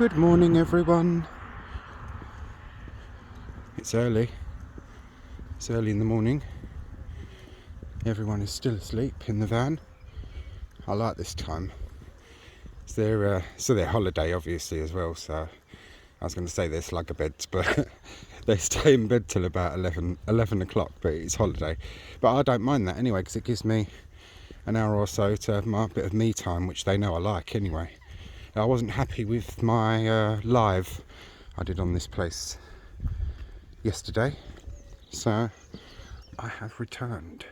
Good morning, everyone. It's early. It's early in the morning. Everyone is still asleep in the van. I like this time. It's their holiday, obviously, as well. So I was going to say they're slugger beds, but they stay in bed till about 11 o'clock. But it's holiday. But I don't mind that anyway, because it gives me an hour or so to have my bit of me time, which they know I like anyway. I wasn't happy with my live I did on this place yesterday, so I have returned.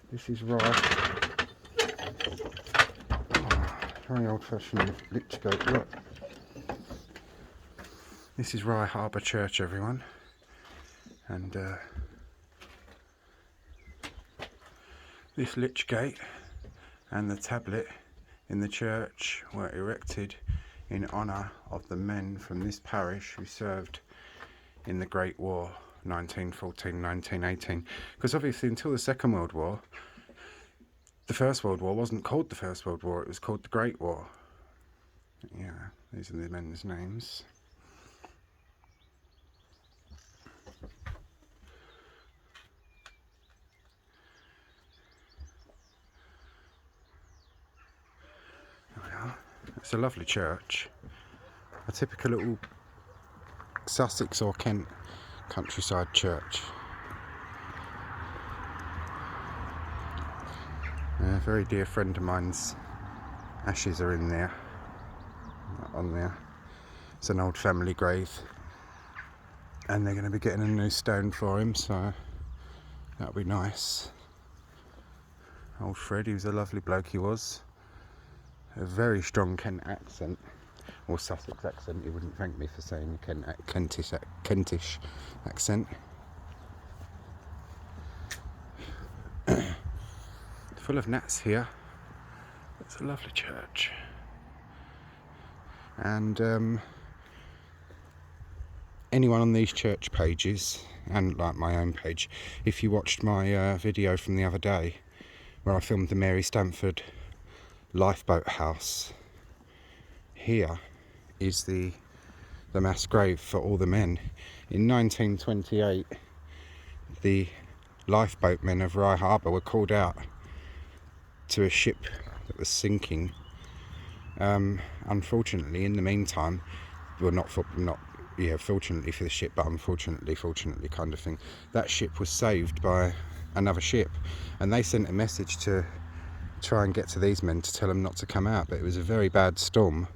This is Rye. Very old-fashioned lich gate. Look, this is Rye Harbour Church, everyone, and this lich gate and the tablet in the church were erected in honour of the men from this parish who served in the Great War, 1914-1918. Because obviously until the Second World War, the First World War wasn't called the First World War, it was called the Great War. Yeah, these are the men's names. It's a lovely church, a typical little Sussex or Kent countryside church. A very dear friend of mine's ashes are in there, on there. It's an old family grave, and they're going to be getting a new stone for him, so that'll be nice. Old Fred, he was a lovely bloke, he was. A very strong Kent accent, or Sussex accent. He wouldn't thank me for saying Kentish accent. Full of gnats here. It's a lovely church. And anyone on these church pages, and like my own page, if you watched my video from the other day where I filmed the Mary Stanford Lifeboat house, here is the mass grave for all the men. In 1928, the lifeboatmen of Rye Harbour were called out to a ship that was sinking. Unfortunately, in the meantime, well, fortunately for the ship, but fortunately kind of thing, that ship was saved by another ship, and they sent a message to try and get to these men to tell them not to come out, but it was a very bad storm,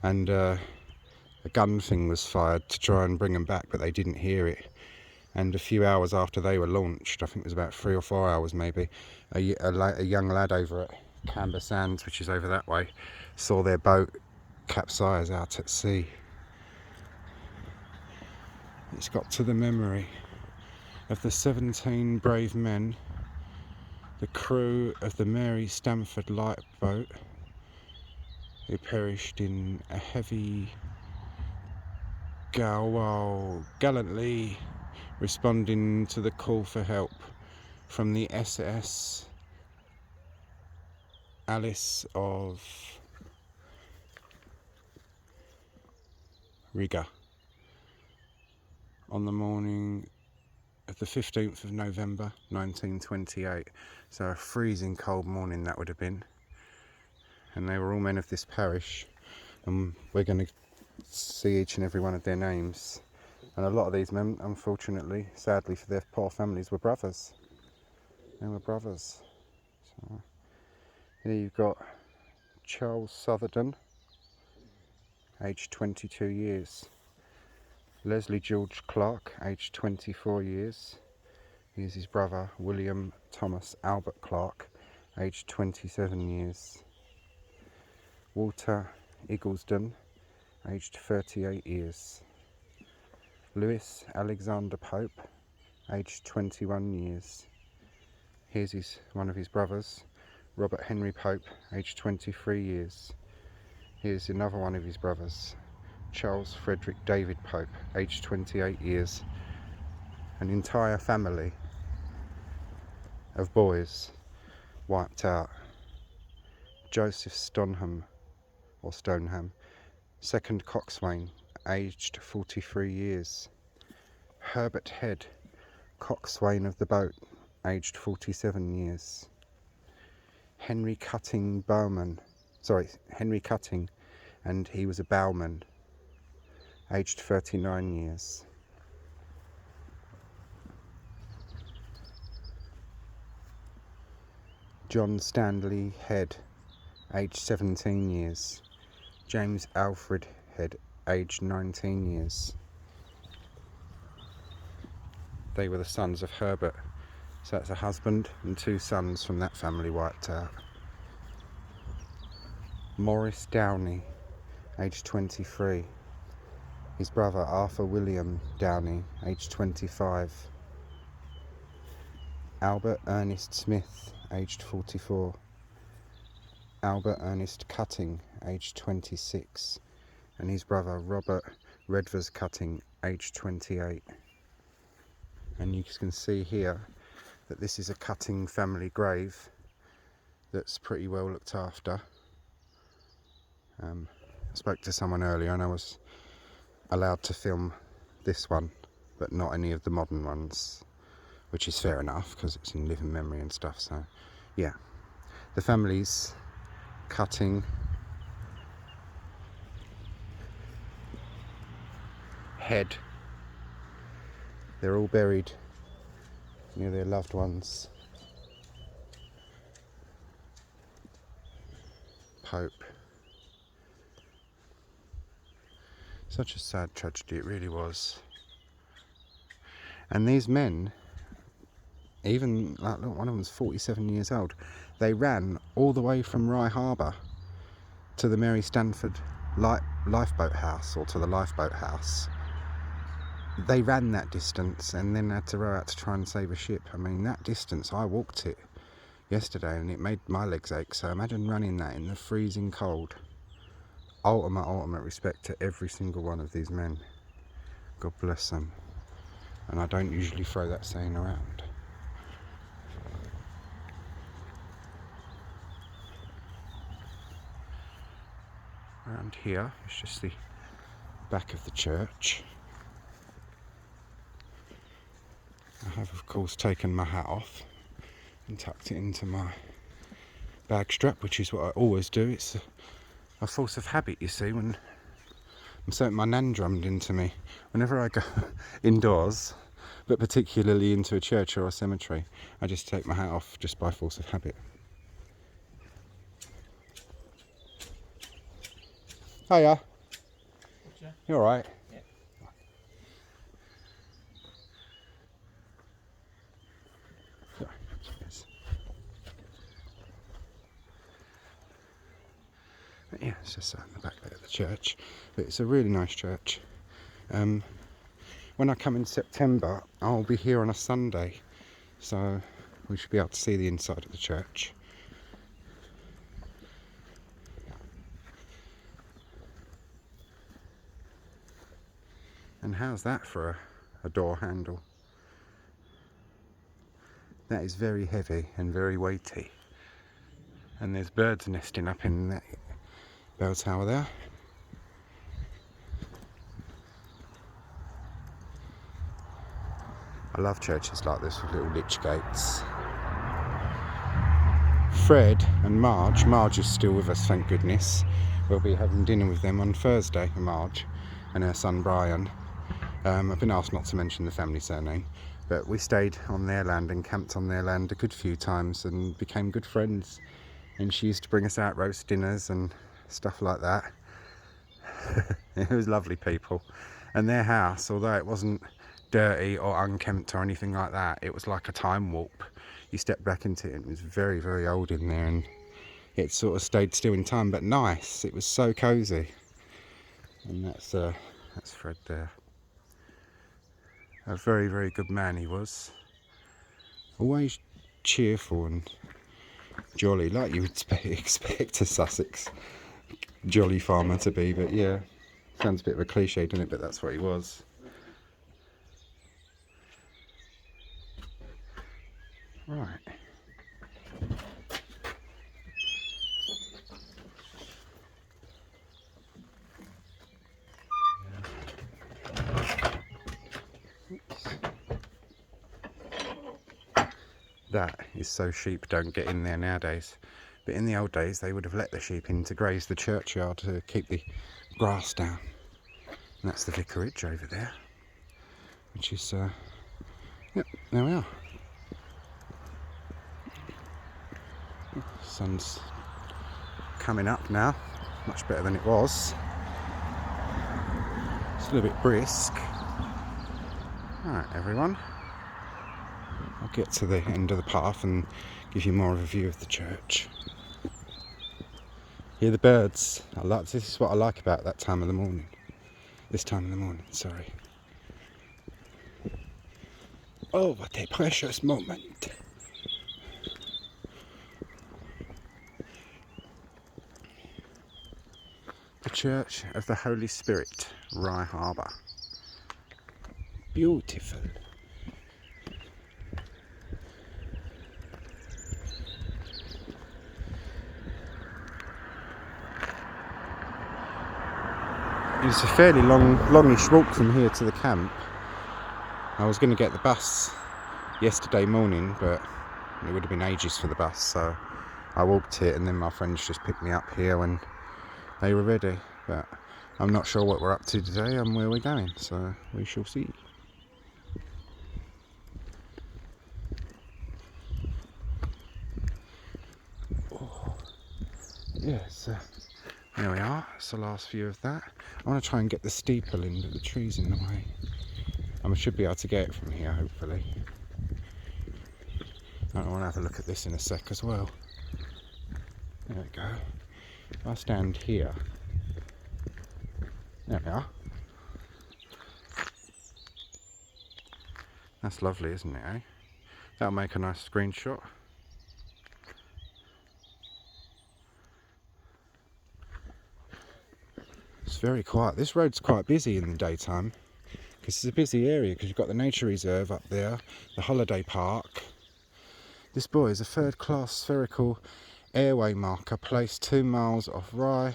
and a gun thing was fired to try and bring them back, but they didn't hear it. And a few hours after they were launched, I think it was about 3 or 4 hours maybe, a young lad over at Camber Sands, which is over that way, saw their boat capsize out at sea. It's got to the memory of the 17 brave men, the crew of the Mary Stanford Lifeboat, who perished in a heavy gale while gallantly responding to the call for help from the SS Alice of Riga on the morning of the 15th of November 1928. So a freezing cold morning that would have been, and they were all men of this parish, and we're going to see each and every one of their names. And a lot of these men, unfortunately, sadly for their poor families, were brothers. They were brothers. So here you've got Charles Southerton, aged 22 years. Leslie George Clark, aged 24 years. Here's his brother, William Thomas Albert Clark, aged 27 years. Walter Igglesden, aged 38 years. Lewis Alexander Pope, aged 21 years. Here's one of his brothers, Robert Henry Pope, aged 23 years. Here's another one of his brothers, Charles Frederick David Pope, aged 28 years. An entire family of boys wiped out. Joseph Stoneham, or Stoneham, second coxswain, aged 43 years. Herbert Head, coxswain of the boat, aged 47 years. Henry Cutting, and he was a bowman, aged 39 years. John Stanley Head, aged 17 years. James Alfred Head, aged 19 years. They were the sons of Herbert, so that's a husband and 2 sons from that family wiped out. Morris Downey, aged 23. His brother Arthur William Downey, aged 25. Albert Ernest Smith, aged 44. Albert Ernest Cutting, aged 26. And his brother Robert Redvers Cutting, aged 28. And you can see here that this is a Cutting family grave that's pretty well looked after. I spoke to someone earlier and I was allowed to film this one, but not any of the modern ones, which is fair enough because it's in living memory and stuff. So yeah, the family's Cutting, Head, they're all buried near their loved ones. Pope. Such a sad tragedy, it really was. And these men, even, like, look, one of them's 47 years old, they ran all the way from Rye Harbour to the Mary Stanford Lifeboat house, or to the lifeboat house. They ran that distance and then had to row out to try and save a ship. I mean, that distance, I walked it yesterday and it made my legs ache, so imagine running that in the freezing cold. Ultimate respect to every single one of these men. God bless them. And I don't usually throw that saying around. Around here is just the back of the church. I have of course taken my hat off and tucked it into my bag strap, which is what I always do. It's a force of habit, you see, when something my nan drummed into me. Whenever I go indoors, but particularly into a church or a cemetery, I just take my hat off just by force of habit. Hiya. Gotcha. You alright? Yeah. Yeah, it's just in the back there of the church, but it's a really nice church. When I come in September, I'll be here on a Sunday, so we should be able to see the inside of the church. And how's that for a door handle? That is very heavy and very weighty. And there's birds nesting up in that bell tower there. I love churches like this with little lich gates. Fred and Marge is still with us, thank goodness. We'll be having dinner with them on Thursday, Marge and her son Brian. I've been asked not to mention the family surname, but we stayed on their land and camped on their land a good few times and became good friends. And she used to bring us out roast dinners and stuff like that. It was lovely people. And their house, although it wasn't dirty or unkempt or anything like that, it was like a time warp. You stepped back into it and it was very, very old in there, and it sort of stayed still in time, but nice. It was so cosy. And that's Fred there. A very, very good man he was. Always cheerful and jolly, like you would expect a Sussex jolly farmer to be, but yeah, sounds a bit of a cliche, doesn't it? But that's what he was. Right. that is so sheep don't get in there nowadays. But in the old days they would have let the sheep in to graze the churchyard to keep the grass down. And that's the vicarage over there, which is, yep, there we are. Sun's coming up now, much better than it was. It's a little bit brisk. Alright everyone, I'll get to the end of the path and give you more of a view of the church. Hear the birds. This is what I like about that time of the morning. This time of the morning, sorry. Oh, what a precious moment. The Church of the Holy Spirit, Rye Harbour. Beautiful. It's a fairly longish walk from here to the camp. I was going to get the bus yesterday morning, but it would have been ages for the bus, so I walked it, and then my friends just picked me up here when they were ready. But I'm not sure what we're up to today and where we're going, so we shall see. Oh, yes, there we are. That's the last view of that. I want to try and get the steeple in, but the tree's in the way. I should be able to get it from here, hopefully. I want to have a look at this in a sec as well. There we go. If I stand here, there we are. That's lovely, isn't it, eh? That'll make a nice screenshot. It's very quiet. This road's quite busy in the daytime, because it's a busy area, because you've got the nature reserve up there, the holiday park. This buoy is a third-class spherical airway marker placed 2 miles off Rye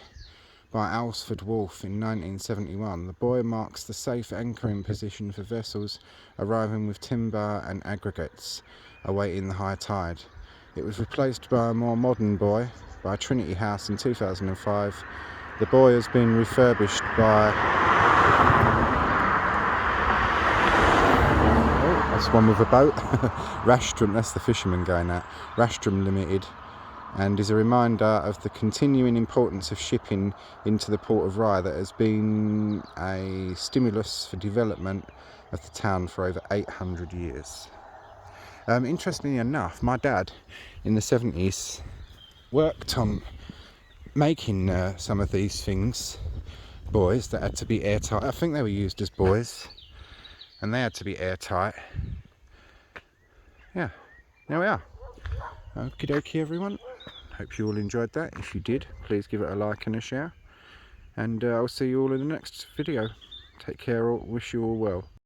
by Alresford Wharf in 1971. The buoy marks the safe anchoring position for vessels arriving with timber and aggregates awaiting the high tide. It was replaced by a more modern buoy by Trinity House in 2005. The buoy has been refurbished by... Oh, that's one with a boat. Rastrum, that's the fisherman going out. Rastrum Limited, and is a reminder of the continuing importance of shipping into the port of Rye that has been a stimulus for development of the town for over 800 years. Interestingly enough, my dad in the 70s worked on making some of these things, buoys that had to be airtight. I think they were used as buoys, and they had to be airtight. Yeah, there we are. Okie dokie everyone. Hope you all enjoyed that. If you did, please give it a like and a share. And I'll see you all in the next video. Take care all. Wish you all well.